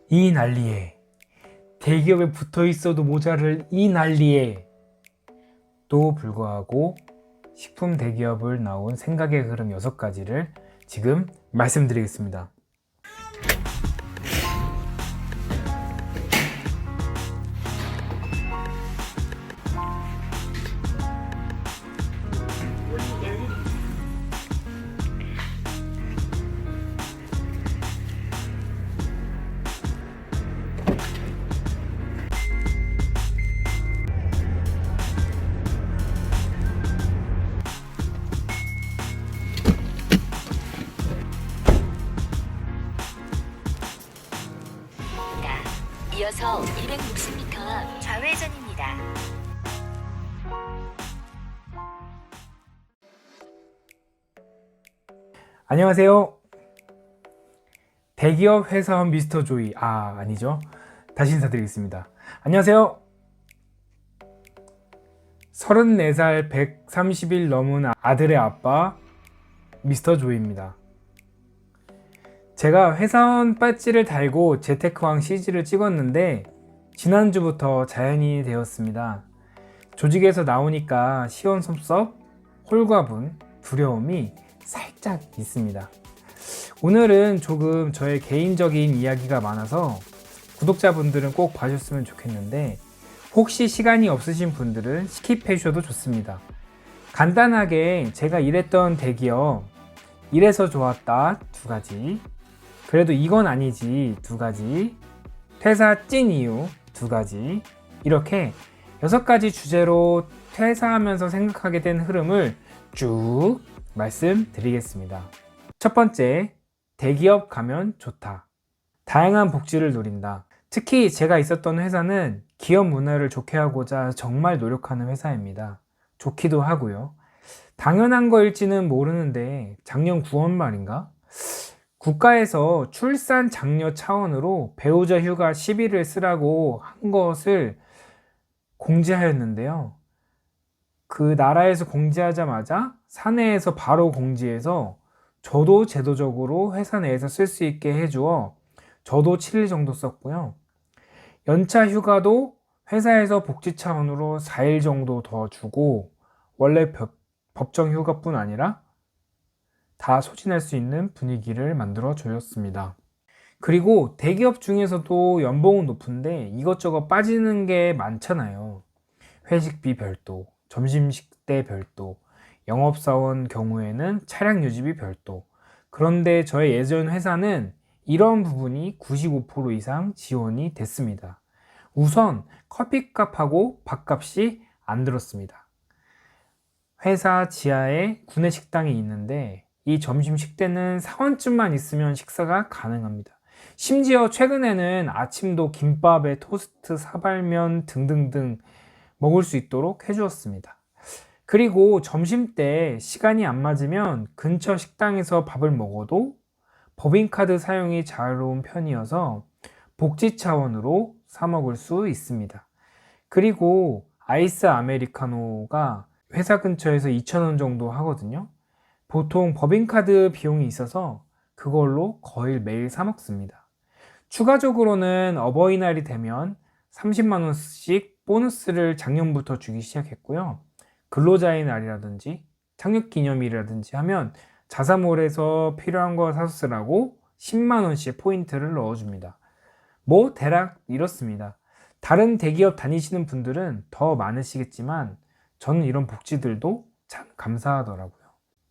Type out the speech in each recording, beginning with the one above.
이 난리에 대기업에 붙어 있어도 모자랄 이 난리에 또 불구하고 식품 대기업을 나온 생각의 흐름 6가지를 지금 말씀드리겠습니다. 이어서 260m 앞 좌회전입니다. 안녕하세요. 대기업 회사원 미스터 조이 아니죠. 다시 인사드리겠습니다. 안녕하세요. 34살 130일 넘은 아들의 아빠 미스터 조이입니다. 제가 회사원 배지를 달고 재테크왕 CG를 찍었는데 지난주부터 자연인이 되었습니다. 조직에서 나오니까 시원섭섭, 홀가분, 두려움이 살짝 있습니다. 오늘은 조금 저의 개인적인 이야기가 많아서 구독자분들은 꼭 봐주셨으면 좋겠는데 혹시 시간이 없으신 분들은 스킵해 주셔도 좋습니다. 간단하게 제가 일했던 대기업, 이래서 좋았다 2가지, 그래도 이건 아니지 2가지, 퇴사 찐 이유 2가지, 이렇게 6가지 주제로 퇴사하면서 생각하게 된 흐름을 쭉 말씀드리겠습니다. 첫 번째, 대기업 가면 좋다. 다양한 복지를 노린다. 특히 제가 있었던 회사는 기업 문화를 좋게 하고자 정말 노력하는 회사입니다. 좋기도 하고요. 당연한 거일지는 모르는데 작년 9월 말인가? 국가에서 출산 장려 차원으로 배우자 휴가 10일을 쓰라고 한 것을 공지하였는데요. 그 나라에서 공지하자마자 사내에서 바로 공지해서 저도 제도적으로 회사 내에서 쓸 수 있게 해주어 저도 7일 정도 썼고요. 연차 휴가도 회사에서 복지 차원으로 4일 정도 더 주고 원래 법정 휴가뿐 아니라 다 소진할 수 있는 분위기를 만들어 주었습니다. 그리고 대기업 중에서도 연봉은 높은데 이것저것 빠지는 게 많잖아요. 회식비 별도, 점심식대 별도, 영업사원 경우에는 차량 유지비 별도. 그런데 저의 예전 회사는 이런 부분이 95% 이상 지원이 됐습니다. 우선 커피값하고 밥값이 안 들었습니다. 회사 지하에 구내식당이 있는데 이 점심식대는 사원증만 있으면 식사가 가능합니다. 심지어 최근에는 아침도 김밥에 토스트, 사발면 등등등 먹을 수 있도록 해주었습니다. 그리고 점심때 시간이 안 맞으면 근처 식당에서 밥을 먹어도 법인카드 사용이 자유로운 편이어서 복지 차원으로 사 먹을 수 있습니다. 그리고 아이스 아메리카노가 회사 근처에서 2,000원 정도 하거든요. 보통 법인카드 비용이 있어서 그걸로 거의 매일 사 먹습니다. 추가적으로는 어버이날이 되면 30만원씩 보너스를 작년부터 주기 시작했고요. 근로자의 날이라든지 창립기념일이라든지 하면 자사몰에서 필요한 거 사서 쓰라고 10만원씩 포인트를 넣어줍니다. 뭐 대략 이렇습니다. 다른 대기업 다니시는 분들은 더 많으시겠지만 저는 이런 복지들도 참 감사하더라고요.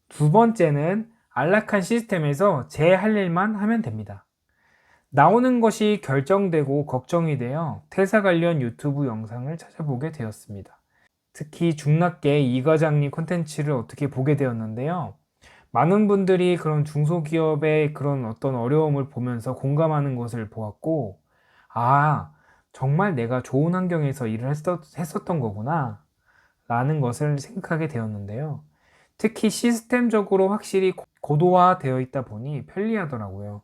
두 번째는 안락한 시스템에서 제 할 일만 하면 됩니다. 나오는 것이 결정되고 걱정이 되어 퇴사 관련 유튜브 영상을 찾아보게 되었습니다. 특히 중낙계 이 과장님 콘텐츠를 어떻게 보게 되었는데요. 많은 분들이 그런 중소기업의 그런 어떤 어려움을 보면서 공감하는 것을 보았고, 정말 내가 좋은 환경에서 일을 했었던 거구나 라는 것을 생각하게 되었는데요. 특히 시스템적으로 확실히 고도화되어 있다 보니 편리하더라고요.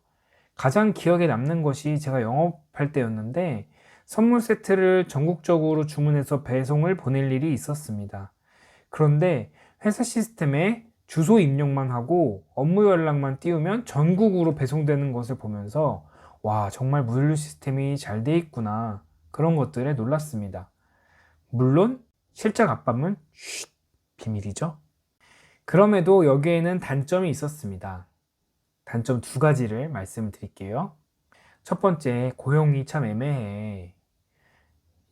가장 기억에 남는 것이 제가 영업할 때였는데 선물 세트를 전국적으로 주문해서 배송을 보낼 일이 있었습니다. 그런데 회사 시스템에 주소 입력만 하고 업무 연락만 띄우면 전국으로 배송되는 것을 보면서 와, 정말 물류 시스템이 잘 돼 있구나. 그런 것들에 놀랐습니다. 물론 실적 압박은 비밀이죠. 그럼에도 여기에는 단점이 있었습니다. 단점 두 가지를 말씀드릴게요. 첫 번째, 고용이 참 애매해.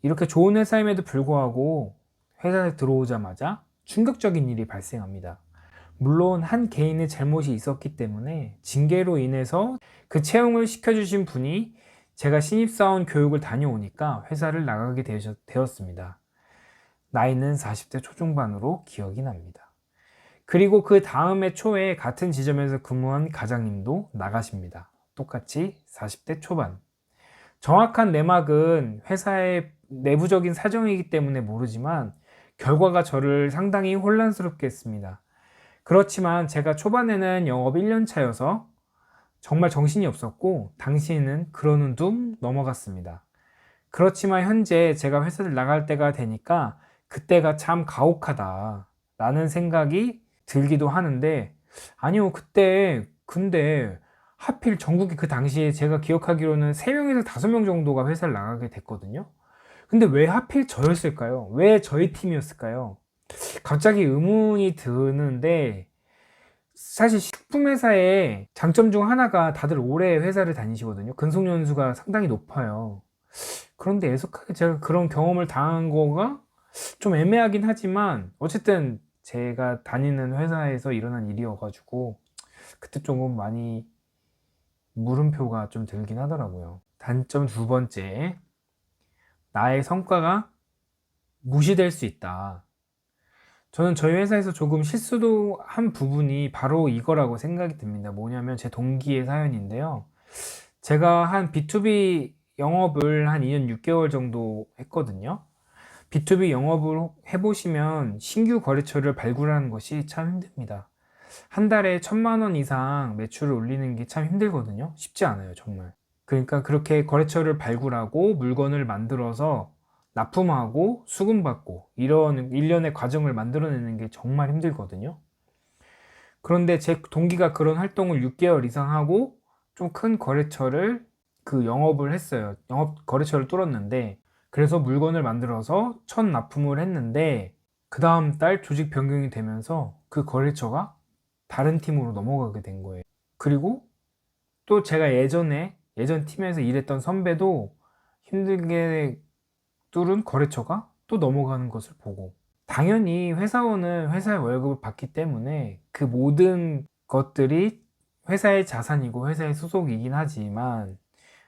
이렇게 좋은 회사임에도 불구하고 회사에 들어오자마자 충격적인 일이 발생합니다. 물론 한 개인의 잘못이 있었기 때문에 징계로 인해서 그 채용을 시켜주신 분이 제가 신입사원 교육을 다녀오니까 회사를 나가게 되었습니다. 나이는 40대 초중반으로 기억이 납니다. 그리고 그 다음해 초에 같은 지점에서 근무한 과장님도 나가십니다. 똑같이 40대 초반. 정확한 내막은 회사의 내부적인 사정이기 때문에 모르지만 결과가 저를 상당히 혼란스럽게 했습니다. 그렇지만 제가 초반에는 영업 1년 차여서 정말 정신이 없었고 당시에는 그러는 둥 넘어갔습니다. 그렇지만 현재 제가 회사를 나갈 때가 되니까 그때가 참 가혹하다 라는 생각이 들기도 하는데, 아니요, 그때 근데 하필 전국에 그 당시에 제가 기억하기로는 3명에서 5명 정도가 회사를 나가게 됐거든요. 근데 왜 하필 저였을까요? 왜 저희 팀이었을까요? 갑자기 의문이 드는데, 사실 식품회사의 장점 중 하나가 다들 오래 회사를 다니시거든요. 근속연수가 상당히 높아요. 그런데 애석하게 제가 그런 경험을 당한 거가 좀 애매하긴 하지만 어쨌든 제가 다니는 회사에서 일어난 일이어가지고 그때 조금 많이 물음표가 좀 들긴 하더라고요. 단점 두 번째, 나의 성과가 무시될 수 있다. 저는 저희 회사에서 조금 실수도 한 부분이 바로 이거라고 생각이 듭니다. 뭐냐면 제 동기의 사연인데요. 제가 한 B2B 영업을 한 2년 6개월 정도 했거든요. B2B 영업을 해보시면 신규 거래처를 발굴하는 것이 참 힘듭니다. 한 달에 1,000만 원 이상 매출을 올리는 게 참 힘들거든요. 쉽지 않아요, 정말. 그러니까 그렇게 거래처를 발굴하고 물건을 만들어서 납품하고 수금받고 이런 일련의 과정을 만들어내는 게 정말 힘들거든요. 그런데 제 동기가 그런 활동을 6개월 이상 하고 좀 큰 거래처를 영업을 했어요. 영업 거래처를 뚫었는데, 그래서 물건을 만들어서 첫 납품을 했는데 그 다음 달 조직 변경이 되면서 그 거래처가 다른 팀으로 넘어가게 된 거예요. 그리고 또 제가 예전 팀에서 일했던 선배도 힘들게 뚫은 거래처가 또 넘어가는 것을 보고, 당연히 회사원은 회사의 월급을 받기 때문에 그 모든 것들이 회사의 자산이고 회사의 소속이긴 하지만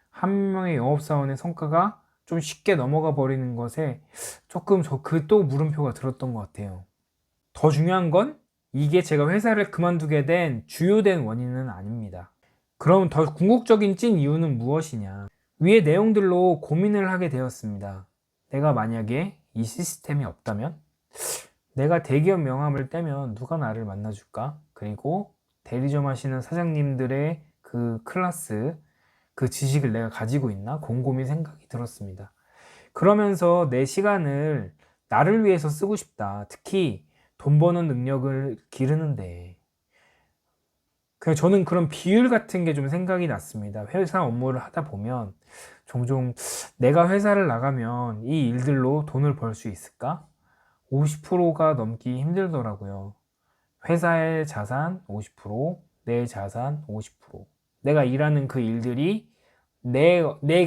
한 명의 영업사원의 성과가 좀 쉽게 넘어가 버리는 것에 조금 또 물음표가 들었던 것 같아요. 더 중요한 건 이게 제가 회사를 그만두게 된 주요된 원인은 아닙니다. 그럼 더 궁극적인 찐 이유는 무엇이냐? 위의 내용들로 고민을 하게 되었습니다. 내가 만약에 이 시스템이 없다면? 내가 대기업 명함을 떼면 누가 나를 만나줄까? 그리고 대리점 하시는 사장님들의 그 클래스, 그 지식을 내가 가지고 있나? 곰곰이 생각이 들었습니다. 그러면서 내 시간을 나를 위해서 쓰고 싶다. 특히 돈 버는 능력을 기르는데. 그냥 저는 그런 비율 같은 게 좀 생각이 났습니다. 회사 업무를 하다 보면 종종 내가 회사를 나가면 이 일들로 돈을 벌 수 있을까? 50%가 넘기 힘들더라고요. 회사의 자산 50%, 내 자산 50%. 내가 일하는 그 일들이 내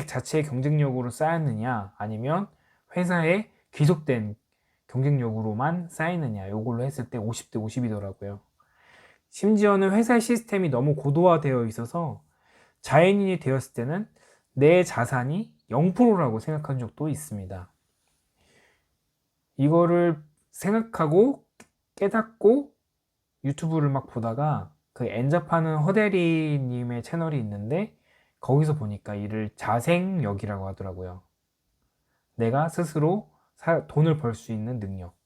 자체의 경쟁력으로 쌓였느냐, 아니면 회사의 귀속된 경쟁력으로만 쌓이느냐, 요걸로 했을 때 50대 50이더라고요. 심지어는 회사의 시스템이 너무 고도화되어 있어서 자연인이 되었을 때는 내 자산이 0%라고 생각한 적도 있습니다. 이거를 생각하고 깨닫고 유튜브를 막 보다가 그 엔잡하는 허대리님의 채널이 있는데 거기서 보니까 이를 자생력이라고 하더라고요. 내가 스스로 돈을 벌 수 있는 능력.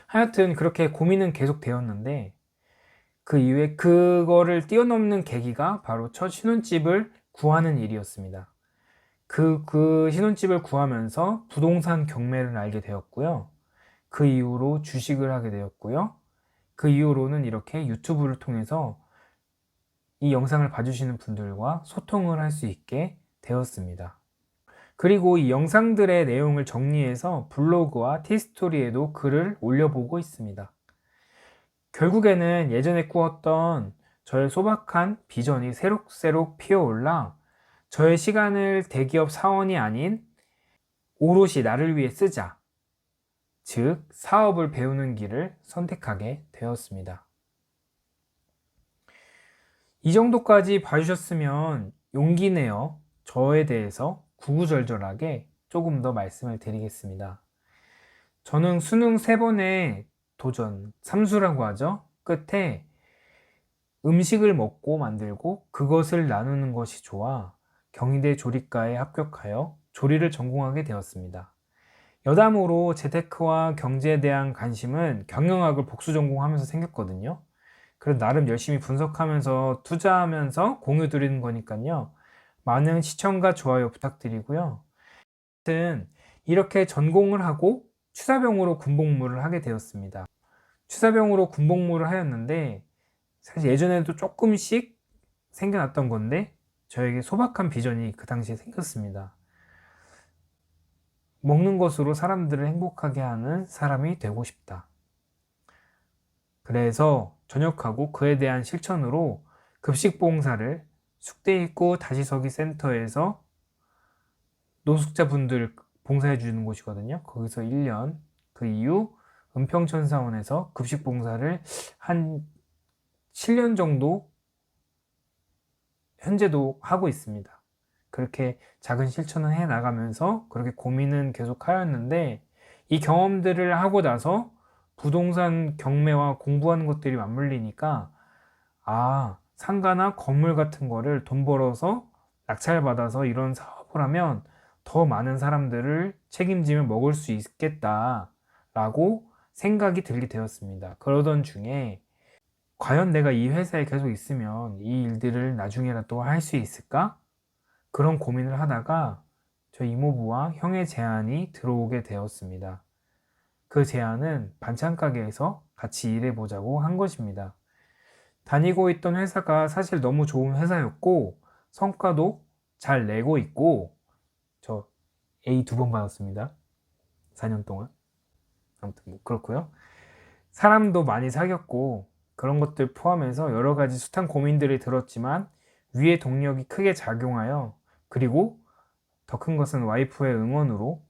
하여튼 그렇게 고민은 계속 되었는데 그 이후에 그거를 뛰어넘는 계기가 바로 첫 신혼집을 구하는 일이었습니다. 그 신혼집을 구하면서 부동산 경매를 알게 되었고요. 그 이후로 주식을 하게 되었고요. 그 이후로는 이렇게 유튜브를 통해서 이 영상을 봐주시는 분들과 소통을 할 수 있게 되었습니다. 그리고 이 영상들의 내용을 정리해서 블로그와 티스토리에도 글을 올려보고 있습니다. 결국에는 예전에 꾸었던 저의 소박한 비전이 새록새록 피어올라 저의 시간을 대기업 사원이 아닌 오롯이 나를 위해 쓰자, 즉 사업을 배우는 길을 선택하게 되었습니다. 이 정도까지 봐주셨으면 용기 내어 저에 대해서 구구절절하게 조금 더 말씀을 드리겠습니다. 저는 수능 3번의 도전, 삼수라고 하죠. 끝에 음식을 먹고 만들고 그것을 나누는 것이 좋아 경희대 조리과에 합격하여 조리를 전공하게 되었습니다. 여담으로 재테크와 경제에 대한 관심은 경영학을 복수 전공하면서 생겼거든요. 그래서 나름 열심히 분석하면서 투자하면서 공유 드리는 거니까요. 많은 시청과 좋아요 부탁드리고요. 아무튼 이렇게 전공을 하고 추사병으로 군복무를 하게 되었습니다. 추사병으로 군복무를 하였는데 사실 예전에도 조금씩 생겨났던 건데 저에게 소박한 비전이 그 당시에 생겼습니다. 먹는 것으로 사람들을 행복하게 하는 사람이 되고 싶다. 그래서 전역하고 그에 대한 실천으로 급식봉사를 숙대입구 다시서기 센터에서 노숙자분들 봉사해 주는 곳이거든요. 거기서 1년, 그 이후 은평천사원에서 급식봉사를 한 7년 정도 현재도 하고 있습니다. 그렇게 작은 실천을 해 나가면서 그렇게 고민은 계속 하였는데 이 경험들을 하고 나서 부동산 경매와 공부하는 것들이 맞물리니까 상가나 건물 같은 거를 돈 벌어서 낙찰받아서 이런 사업을 하면 더 많은 사람들을 책임지며 먹을 수 있겠다라고 생각이 들게 되었습니다. 그러던 중에 과연 내가 이 회사에 계속 있으면 이 일들을 나중에라도 할 수 있을까? 그런 고민을 하다가 저희 이모부와 형의 제안이 들어오게 되었습니다. 그 제안은 반찬 가게에서 같이 일해보자고 한 것입니다. 다니고 있던 회사가 사실 너무 좋은 회사였고 성과도 잘 내고 있고 저 A 2번 받았습니다. 4년 동안. 아무튼 뭐 그렇고요. 사람도 많이 사귀었고 그런 것들 포함해서 여러 가지 숱한 고민들이 들었지만 위의 동력이 크게 작용하여 그리고 더 큰 것은 와이프의 응원으로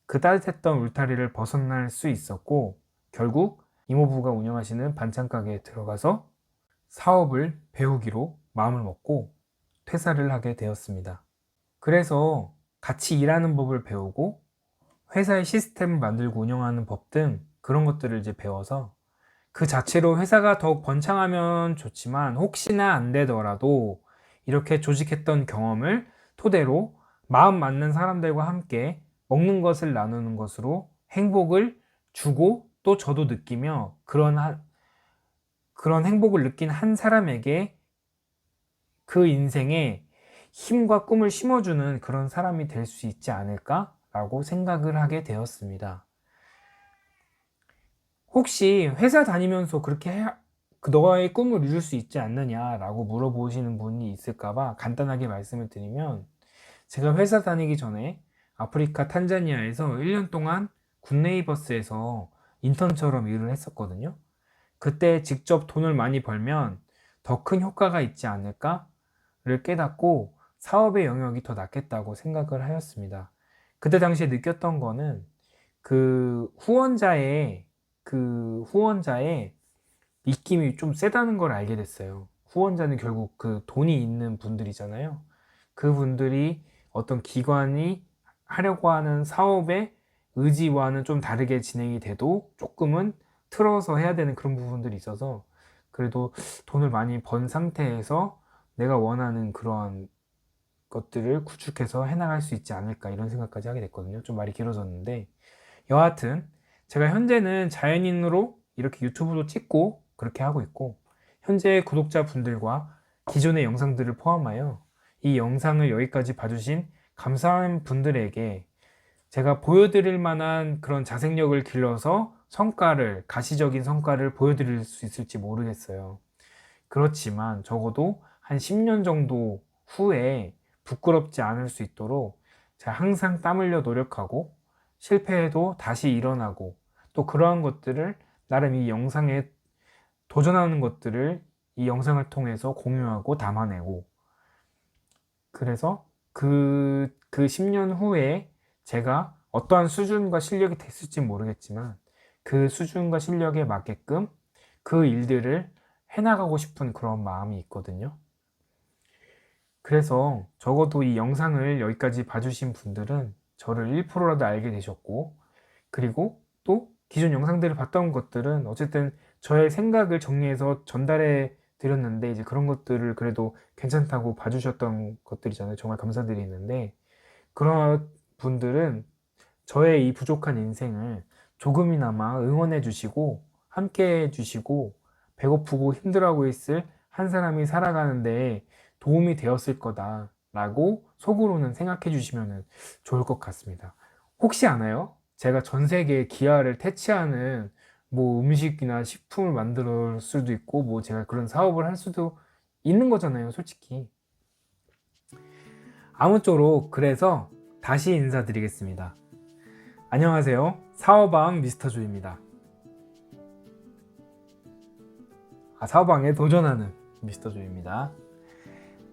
그 따뜻했던 울타리를 벗어날 수 있었고 결국 이모부가 운영하시는 반찬 가게에 들어가서 사업을 배우기로 마음을 먹고 퇴사를 하게 되었습니다. 그래서 같이 일하는 법을 배우고 회사의 시스템을 만들고 운영하는 법 등 그런 것들을 이제 배워서 그 자체로 회사가 더욱 번창하면 좋지만 혹시나 안 되더라도 이렇게 조직했던 경험을 토대로 마음 맞는 사람들과 함께 먹는 것을 나누는 것으로 행복을 주고 또 저도 느끼며 그런 행복을 느낀 한 사람에게 그 인생에 힘과 꿈을 심어주는 그런 사람이 될 수 있지 않을까라고 생각을 하게 되었습니다. 혹시 회사 다니면서 그렇게 너의 꿈을 이룰 수 있지 않느냐라고 물어보시는 분이 있을까봐 간단하게 말씀을 드리면 제가 회사 다니기 전에 아프리카 탄자니아에서 1년 동안 굿네이버스에서 인턴처럼 일을 했었거든요. 그때 직접 돈을 많이 벌면 더 큰 효과가 있지 않을까를 깨닫고 사업의 영역이 더 낫겠다고 생각을 하였습니다. 그때 당시에 느꼈던 거는 그 후원자의 입김이 좀 세다는 걸 알게 됐어요. 후원자는 결국 그 돈이 있는 분들이잖아요. 그분들이 어떤 기관이 하려고 하는 사업의 의지와는 좀 다르게 진행이 돼도 조금은 틀어서 해야 되는 그런 부분들이 있어서 그래도 돈을 많이 번 상태에서 내가 원하는 그런 것들을 구축해서 해나갈 수 있지 않을까 이런 생각까지 하게 됐거든요. 좀 말이 길어졌는데 여하튼 제가 현재는 자연인으로 이렇게 유튜브도 찍고 그렇게 하고 있고 현재 구독자분들과 기존의 영상들을 포함하여 이 영상을 여기까지 봐주신 감사한 분들에게 제가 보여드릴 만한 그런 자생력을 길러서 가시적인 성과를 보여드릴 수 있을지 모르겠어요. 그렇지만 적어도 한 10년 정도 후에 부끄럽지 않을 수 있도록 제가 항상 땀 흘려 노력하고 실패해도 다시 일어나고 또 그러한 것들을 나름 이 영상에 도전하는 것들을 이 영상을 통해서 공유하고 담아내고 그래서 그 10년 후에 제가 어떠한 수준과 실력이 됐을지 모르겠지만 그 수준과 실력에 맞게끔 그 일들을 해나가고 싶은 그런 마음이 있거든요. 그래서 적어도 이 영상을 여기까지 봐주신 분들은 저를 1%라도 알게 되셨고, 그리고 또 기존 영상들을 봤던 것들은 어쨌든 저의 생각을 정리해서 전달해 드렸는데 이제 그런 것들을 그래도 괜찮다고 봐주셨던 것들이잖아요. 정말 감사드리는데 그런 분들은 저의 이 부족한 인생을 조금이나마 응원해 주시고 함께 해 주시고 배고프고 힘들어하고 있을 한 사람이 살아가는데 도움이 되었을 거다라고 속으로는 생각해 주시면 좋을 것 같습니다. 혹시 아나요? 제가 전 세계에 기아를 퇴치하는 뭐 음식이나 식품을 만들 수도 있고 뭐 제가 그런 사업을 할 수도 있는 거잖아요, 솔직히. 아무쪼록 그래서 다시 인사드리겠습니다. 안녕하세요. 사업왕 미스터 조입니다. 사업왕에 도전하는 미스터 조입니다.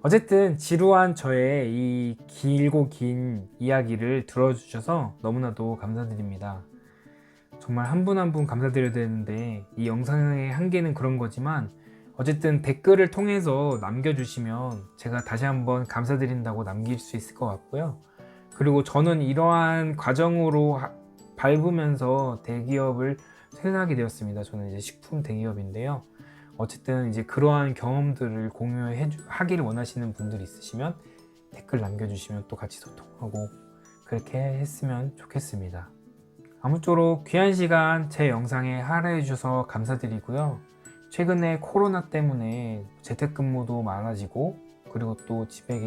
어쨌든 지루한 저의 이 길고 긴 이야기를 들어주셔서 너무나도 감사드립니다. 정말 한 분 한 분 감사드려야 되는데 이 영상의 한계는 그런 거지만 어쨌든 댓글을 통해서 남겨주시면 제가 다시 한번 감사드린다고 남길 수 있을 것 같고요. 그리고 저는 이러한 과정으로 밟으면서 대기업을 생각하게 되었습니다. 저는 이제 식품 대기업인데요. 어쨌든 이제 그러한 경험들을 공유하기를 원하시는 분들이 있으시면 댓글 남겨주시면 또 같이 소통하고 그렇게 했으면 좋겠습니다. 아무쪼록 귀한 시간 제 영상에 할애해 주셔서 감사드리고요. 최근에 코로나 때문에 재택근무도 많아지고 그리고 또 집에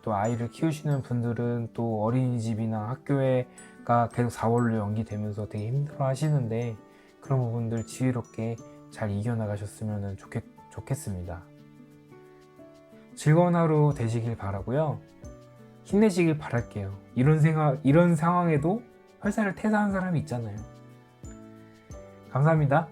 또 아이를 키우시는 분들은 또 어린이집이나 학교가 계속 4월로 연기되면서 되게 힘들어 하시는데 그런 부분들 지혜롭게 잘 이겨나가셨으면 좋겠습니다. 즐거운 하루 되시길 바라고요. 힘내시길 바랄게요. 이런 상황에도 회사를 퇴사한 사람이 있잖아요. 감사합니다.